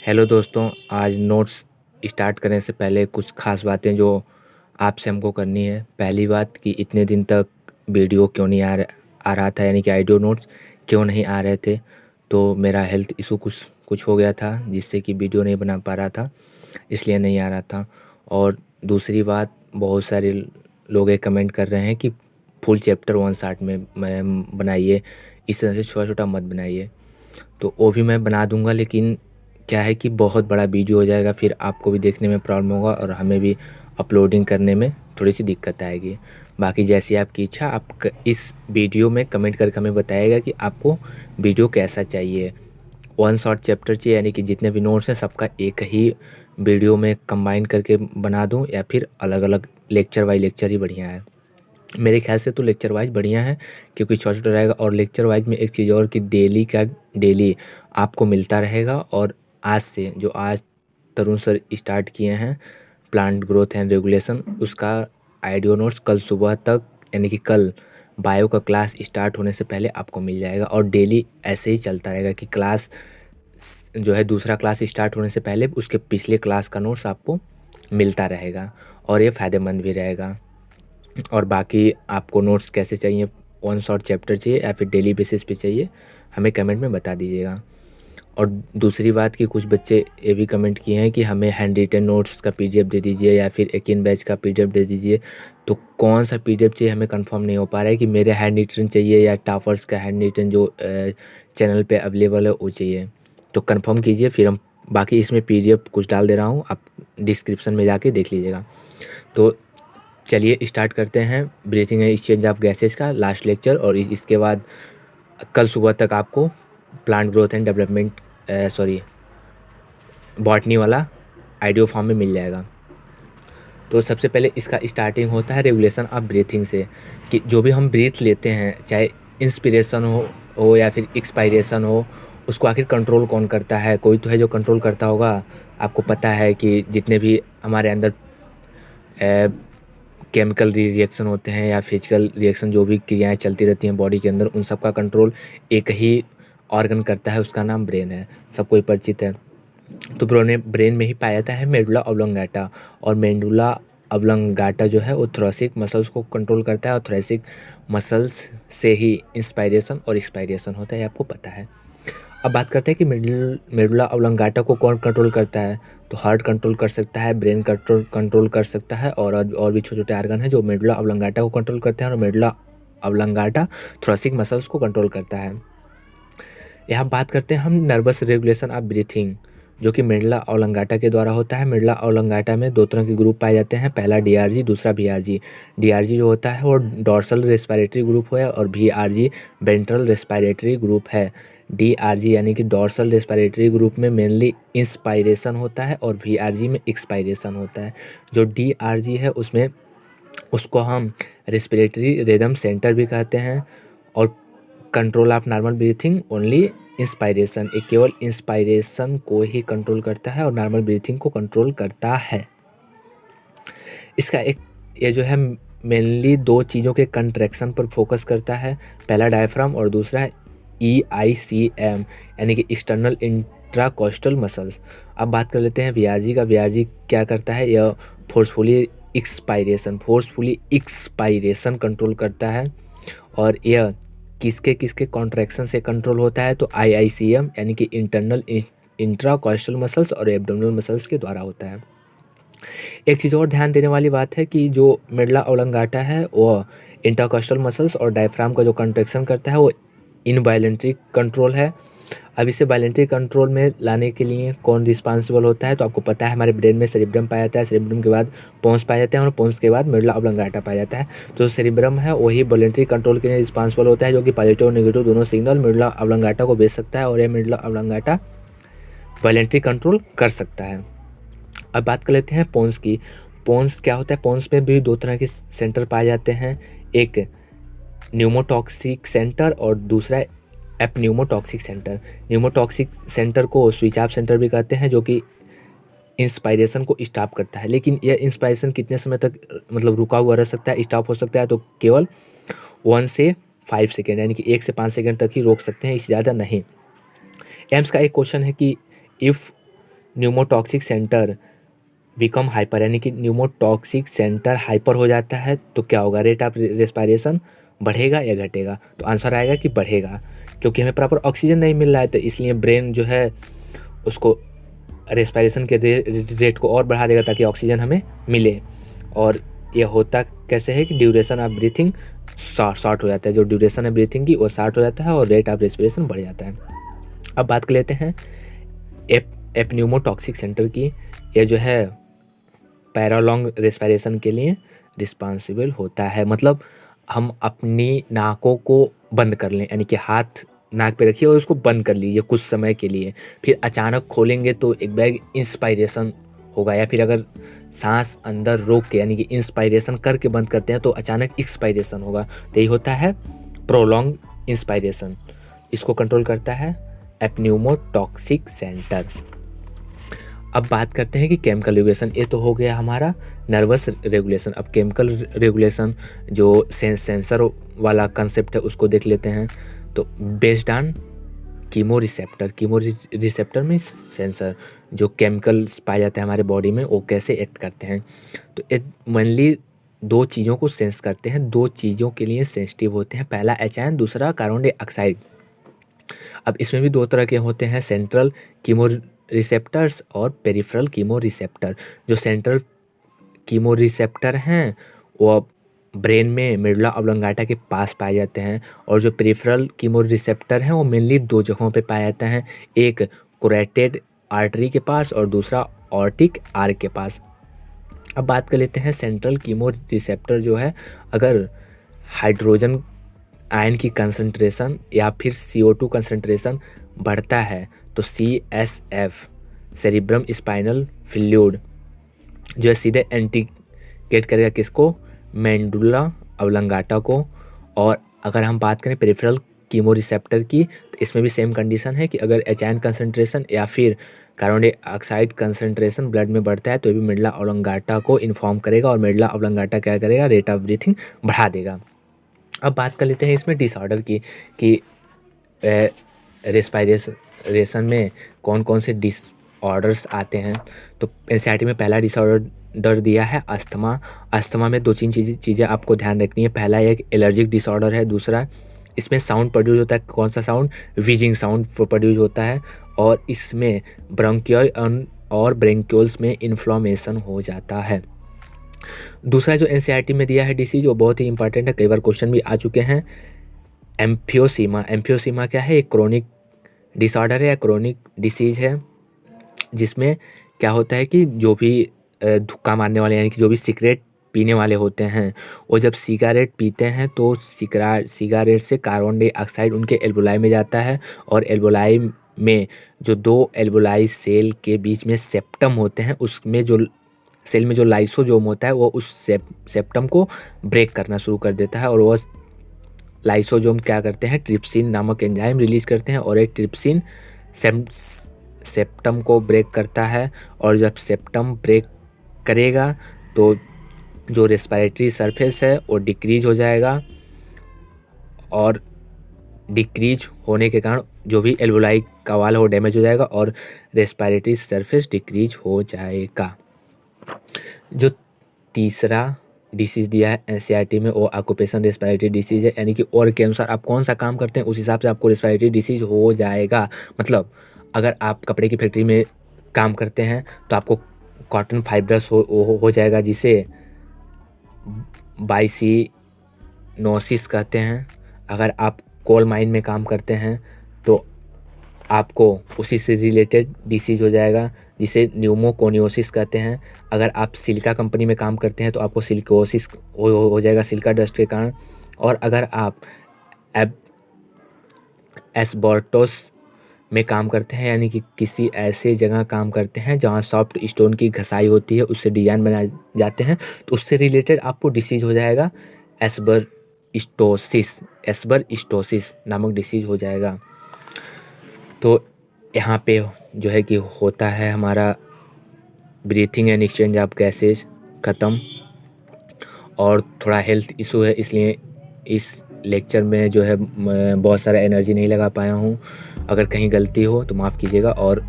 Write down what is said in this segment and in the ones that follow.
Hello दोस्तों। आज notes start करने से पहले कुछ खास बातें जो आपसे हमको करनी है। पहली बात कि इतने दिन तक वीडियो क्यों नहीं आ रहा था, यानी कि ऑडियो नोट्स क्यों नहीं आ रहे थे। तो मेरा हेल्थ इशू कुछ कुछ हो गया था जिससे कि वीडियो नहीं बना पा रहा था, इसलिए नहीं आ रहा था। और दूसरी बात, बहुत सारे लोग ये कमेंट कर रहे हैं कि फुल चैप्टर वन शॉट में बनाइए, इस तरह से छोटा छोटा मत बनाइए। तो वो भी मैं बना दूंगा, लेकिन क्या है कि बहुत बड़ा वीडियो हो जाएगा, फिर आपको भी देखने में प्रॉब्लम होगा और हमें भी अपलोडिंग करने में थोड़ी सी दिक्कत आएगी। बाकी जैसी आपकी इच्छा, इस वीडियो में कमेंट करके हमें बताइएगा कि आपको वीडियो कैसा चाहिए। वन शॉट चैप्टर चाहिए, यानी कि जितने भी नोट्स हैं सबका एक ही वीडियो में कंबाइन करके बना दूं, या फिर अलग अलग लेक्चर बाई लेक्चर ही बढ़िया है। मेरे ख्याल से तो लेक्चर वाइज बढ़िया है, क्योंकि छोटा छोटा रहेगा। और लेक्चर वाइज में एक चीज़ और कि डेली आपको मिलता रहेगा। और आज से जो आज तरुण सर स्टार्ट किए हैं प्लांट ग्रोथ एंड रेगुलेशन, उसका आइडियो नोट्स कल सुबह तक, यानी कि कल बायो का क्लास स्टार्ट होने से पहले आपको मिल जाएगा। और डेली ऐसे ही चलता रहेगा कि क्लास जो है दूसरा क्लास स्टार्ट होने से पहले उसके पिछले क्लास का नोट्स आपको मिलता रहेगा, और ये फ़ायदेमंद भी रहेगा। और बाकी आपको नोट्स कैसे चाहिए, वन शॉट चैप्टर चाहिए या फिर डेली बेसिस पे चाहिए, हमें कमेंट में बता दीजिएगा। और दूसरी बात कि कुछ बच्चे ये भी कमेंट किए हैं कि हमें हैंड रिटन नोट्स का पीडीएफ दे दीजिए या फिर एक इन बैच का पीडीएफ दे दीजिए। तो कौन सा पीडीएफ चाहिए हमें कंफर्म नहीं हो पा रहा है कि मेरे हैंड रिटन चाहिए या टाफर्स का हैंड रिटन जो चैनल पे अवेलेबल है वो चाहिए। तो कंफर्म कीजिए, फिर हम बाकी इसमें पीडीएफ कुछ डाल दे रहा हूँ, आप डिस्क्रिप्शन में जाके देख लीजिएगा। तो चलिए स्टार्ट करते हैं breathing and exchange of gases का लास्ट लेक्चर। और इसके बाद कल सुबह तक आपको plant growth and development botany वाला आइडियो फॉर्म में मिल जाएगा। तो सबसे पहले इसका स्टार्टिंग होता है रेगुलेशन ऑफ ब्रीथिंग से, कि जो भी हम ब्रीथ लेते हैं, चाहे इंस्पिरेशन हो या फिर एक्सपायरेशन हो, उसको आखिर कंट्रोल कौन करता है। कोई तो है जो कंट्रोल करता होगा। आपको पता है कि जितने भी हमारे अंदर केमिकल रिएक्शन होते हैं या फिजिकल रिएक्शन, जो भी क्रियाएं चलती रहती हैं बॉडी के अंदर, उन सब का कंट्रोल एक ही ऑर्गन करता है, उसका नाम ब्रेन है, सबको ही परिचित है। तो ब्रेन में ही पाया जाता है मेडुला ऑब्लोंगेटा। और मेडुला ऑब्लोंगेटा जो है वो थोरेसिक मसल्स को कंट्रोल करता है, और थोरेसिक मसल्स से ही इंस्पायरेशन और एक्सपायरेशन होता है, आपको पता है। अब बात करते हैं कि मेडुला ऑब्लोंगेटा को कौन कंट्रोल करता है। तो हार्ट कंट्रोल कर सकता है, ब्रेन कंट्रोल कर सकता है, और भी छोटे छोटे आर्गन हैं जो मेडुला ऑब्लोंगेटा को कंट्रोल करते हैं। और मेडुला ऑब्लोंगेटा थोरेसिक मसल्स को कंट्रोल करता है। यहाँ बात करते हैं हम नर्वस रेगुलेशन ऑफ ब्रीथिंग, जो कि मेडुला ऑब्लोंगेटा के द्वारा होता है। मेडुला ऑब्लोंगेटा में दो तरह के ग्रुप पाए जाते हैं, पहला डीआरजी, दूसरा वीआरजी। डीआरजी जो होता है वो डोर्सल रेस्पिरेटरी ग्रुप है, और वीआरजी वेंट्रल रेस्पिरेटरी ग्रुप है। डीआरजी यानी कि डोर्सल रेस्पिरेटरी ग्रुप में मेनली इंस्पायरेशन होता है, और वीआरजी में एक्सपायरेशन होता है। जो डीआरजी है उसमें उसको हम रेस्पिरेटरी रिदम सेंटर भी कहते हैं। और control of normal breathing only inspiration, एक केवल इंस्पायरेशन को ही कंट्रोल करता है और नॉर्मल ब्रीथिंग को कंट्रोल करता है। इसका एक ये जो है मेनली दो चीज़ों के कंट्रैक्शन पर फोकस करता है, पहला डायफ्राम और दूसरा है EICM, यानी कि एक्सटर्नल इंट्राकोस्टल मसल्स। अब बात कर लेते हैं वीआरजी का। वीआरजी क्या करता है, यह फोर्सफुली एक्सपायरेशन कंट्रोल करता है। और यह किसके किसके कॉन्ट्रैक्शन से कंट्रोल होता है, तो IICM यानी कि इंटरनल इंट्राकोस्टल मसल्स और एब्डोमिनल मसल्स के द्वारा होता है। एक चीज़ और ध्यान देने वाली बात है कि जो मेडुला ऑब्लोंगेटा है वो इंटरकोस्टल मसल्स और डायफ्राम का जो कंट्रैक्शन करता है वो इनवॉलेंट्री कंट्रोल है। अब इसे वॉलेंट्री कंट्रोल में लाने के लिए कौन रिस्पांसिबल होता है, तो आपको पता है हमारे ब्रेन में सेरिब्रम पाया जाता है, सेरिब्रम के बाद पोन्स पाया जाते हैं, और पोन्स के बाद मेडुला ऑब्लोंगेटा पाया जाता है। तो सेरिब्रम है वही वॉलेंट्री कंट्रोल के लिए रिस्पांसिबल होता है, जो कि पॉजिटिव और नेगेटिव दोनों सिग्नल मेडुला ऑब्लोंगेटा को भेज सकता है, और यह मेडुला ऑब्लोंगेटा वॉलेंट्री कंट्रोल कर सकता है। अब बात कर लेते हैं पोन्स की। पोन्स क्या होता है, पोन्स में भी दो तरह के सेंटर पाए जाते हैं, एक न्यूमोटॉक्सिक सेंटर और दूसरा एपन्यूमोटॉक्सिक सेंटर। न्यूमोटॉक्सिक सेंटर को स्विच ऑफ सेंटर भी कहते हैं, जो कि इंस्पायरेशन को स्टॉप करता है। लेकिन यह इंस्पायरेशन कितने समय तक मतलब रुका हुआ रह सकता है, स्टॉप हो सकता है, तो केवल 1 से 5 सेकेंड, यानी कि 1 से 5 सेकेंड तक ही रोक सकते हैं, इससे ज़्यादा नहीं। एम्स का एक क्वेश्चन है कि if pneumotaxic centre become hyper, यानी कि न्यूमोटॉक्सिक सेंटर हाइपर हो जाता है तो क्या होगा, रेट ऑफ रेस्पायरेशन बढ़ेगा या घटेगा? तो आंसर आएगा कि बढ़ेगा, क्योंकि हमें प्रॉपर ऑक्सीजन नहीं मिल रहा है, तो इसलिए ब्रेन जो है उसको रेस्पायरेशन के रेट को और बढ़ा देगा ताकि ऑक्सीजन हमें मिले। और यह होता कैसे है कि ड्यूरेशन ऑफ ब्रीथिंग शॉर्ट हो जाता है, जो ड्यूरेशन है ब्रीथिंग की वो शॉर्ट हो जाता है और रेट ऑफ रेस्पिरेशन बढ़ जाता है। अब बात कर लेते हैं एपन्यूमोटॉक्सिक सेंटर की। यह जो है पैरालॉन्ग रेस्पिरेशन के लिए रिस्पॉन्सिबल होता है, मतलब हम अपनी नाकों को बंद कर लें, यानी कि हाथ नाक पे रखिए और उसको बंद कर लीजिए कुछ समय के लिए, फिर अचानक खोलेंगे तो एक बैग इंस्पायरेशन होगा, या फिर अगर सांस अंदर रोक के यानी कि इंस्पायरेशन करके बंद करते हैं तो अचानक एक्सपायरेशन होगा। तो यही होता है प्रोलॉन्ग इंस्पायरेशन, इसको कंट्रोल करता है एपन्यूमोटॉक्सिक सेंटर। अब बात करते हैं कि केमिकल रेगुलेशन, ये तो हो गया हमारा नर्वस रेगुलेशन। अब केमिकल रेगुलेशन जो सेंसर वाला कंसेप्ट है उसको देख लेते हैं। तो बेस्ड ऑन कीमो रिसेप्टर में सेंसर, जो केमिकल्स पाए जाते हैं हमारे बॉडी में वो कैसे एक्ट करते हैं। तो ये मेनली दो चीज़ों को सेंस करते हैं, दो चीज़ों के लिए सेंसिटिव होते हैं, पहला एच दूसरा कार्बन डाइऑक्साइड। अब इसमें भी दो तरह के होते हैं, सेंट्रल कीमो रिसेप्टर्स और पेरिफेरल कीमो रिसेप्टर। जो सेंट्रल कीमो रिसेप्टर हैं वो ब्रेन में मेडुला ऑब्लोंगाटा के पास पाए जाते हैं, और जो पेरिफेरल कीमो रिसेप्टर हैं वो मेनली दो जगहों पे पाए जाते हैं, एक कोरेटेड आर्टरी के पास और दूसरा ऑर्टिक आर्क के पास। अब बात कर लेते हैं सेंट्रल कीमो रिसेप्टर जो है, अगर हाइड्रोजन आयन की कंसंट्रेशन या फिर CO2 कंसंट्रेशन बढ़ता है तो CSF सेरिब्रम स्पाइनल फ्लूइड जो है सीधे इंडिकेट करेगा किसको, मेडुला ऑब्लोंगाटा को। और अगर हम बात करें पेरिफेरल कीमो रिसेप्टर की तो इसमें भी सेम कंडीशन है कि अगर एच कंसंट्रेशन या फिर कार्बन डाइऑक्साइड कंसंट्रेशन ब्लड में बढ़ता है तो भी मेडुला ऑब्लोंगाटा को इन्फॉर्म करेगा और मेडुला ऑब्लोंगाटा क्या करेगा, रेट ऑफ ब्रीथिंग बढ़ा देगा। अब बात कर लेते हैं इसमें डिसऑर्डर की कि रेस्पायरेशन में कौन कौन से डिसऑर्डर्स आते हैं। तो एनसीईआरटी में पहला डिसऑर्डर दिया है अस्थमा। अस्थमा में दो तीन चीज़ें आपको ध्यान रखनी है। पहला एक एलर्जिक डिसऑर्डर है, दूसरा इसमें साउंड प्रोड्यूस होता है, कौन सा साउंड, व्हीजिंग साउंड प्रोड्यूस होता है, और इसमें ब्रोंकियल और ब्रेंक्यूल्स में इन्फ्लामेशन हो जाता है। दूसरा जो एनसीईआरटी में दिया है डिसीज वो बहुत ही इंपॉर्टेंट है, कई बार क्वेश्चन भी आ चुके हैं, एम्फियोसीमा। एम्फियोसीमा क्या है, एक क्रोनिक डिसऑर्डर है या क्रोनिक डिसीज है, जिसमें क्या होता है कि जो भी धुक्का मारने वाले यानी कि जो भी सिगरेट पीने वाले होते हैं वो जब सिगारेट पीते हैं तो सिगारेट से कार्बन डाइऑक्साइड उनके एल्वोलाई में जाता है, और एल्वोलाई में जो दो एल्वोलाई सेल के बीच में सेप्टम होते हैं उसमें जो सेल में जो लाइसोसोम होता है वो उस सेप्टम को ब्रेक करना शुरू कर देता है, और वो लाइसोसोम क्या करते हैं, ट्रिप्सिन नामक एंजाइम रिलीज करते हैं, और ये ट्रिप्सिन सेप्टम को ब्रेक करता है, और जब सेप्टम ब्रेक करेगा तो जो रेस्पिरेटरी सरफेस है वो डिक्रीज हो जाएगा, और डिक्रीज होने के कारण जो भी एल्वोलाई का वाल है वो डैमेज हो जाएगा और रेस्पिरेटरी सरफेस डिक्रीज हो जाएगा। जो तीसरा डिसीज़ दिया है एनसीईआरटी में वो ऑक्यूपेशन रेस्पिरेटरी डिसीज़ है, यानी कि और के अनुसार आप कौन सा काम करते हैं उस हिसाब से आपको रेस्पिरेटरी डिसीज़ हो जाएगा। मतलब अगर आप कपड़े की फैक्ट्री में काम करते हैं तो आपको कॉटन फाइब्रस हो जाएगा, जिसे बाइसिनोसिस कहते हैं। अगर आप कोल माइन में काम करते हैं तो आपको उसी से रिलेटेड डिसीज हो जाएगा, जिसे न्यूमोकोनियोसिस कहते हैं। अगर आप सिलिका कंपनी में काम करते हैं तो आपको सिलिकोसिस हो जाएगा सिलिका डस्ट के कारण। और अगर आप एस्बर्टोस में काम करते हैं यानी कि किसी ऐसे जगह काम करते हैं जहाँ सॉफ्ट स्टोन की घसाई होती है, उससे डिजाइन बनाए जाते हैं, तो उससे रिलेटेड आपको डिसीज हो जाएगा एस्बर्टोसिस नामक डिसीज हो जाएगा। तो यहाँ पे जो है कि होता है हमारा breathing and exchange of gases ख़त्म, और थोड़ा हेल्थ इशू है इसलिए इस लेक्चर में जो है बहुत सारा एनर्जी नहीं लगा पाया हूँ। अगर कहीं गलती हो तो माफ़ कीजिएगा, और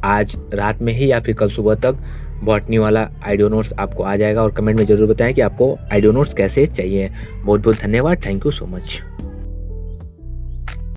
आज रात में ही या फिर कल सुबह तक बॉटनी वाला आइडियो नोट्स आपको आ जाएगा। और कमेंट में ज़रूर बताएं कि आपको आइडियो नोट्स कैसे चाहिए। बहुत बहुत धन्यवाद। Thank you so much.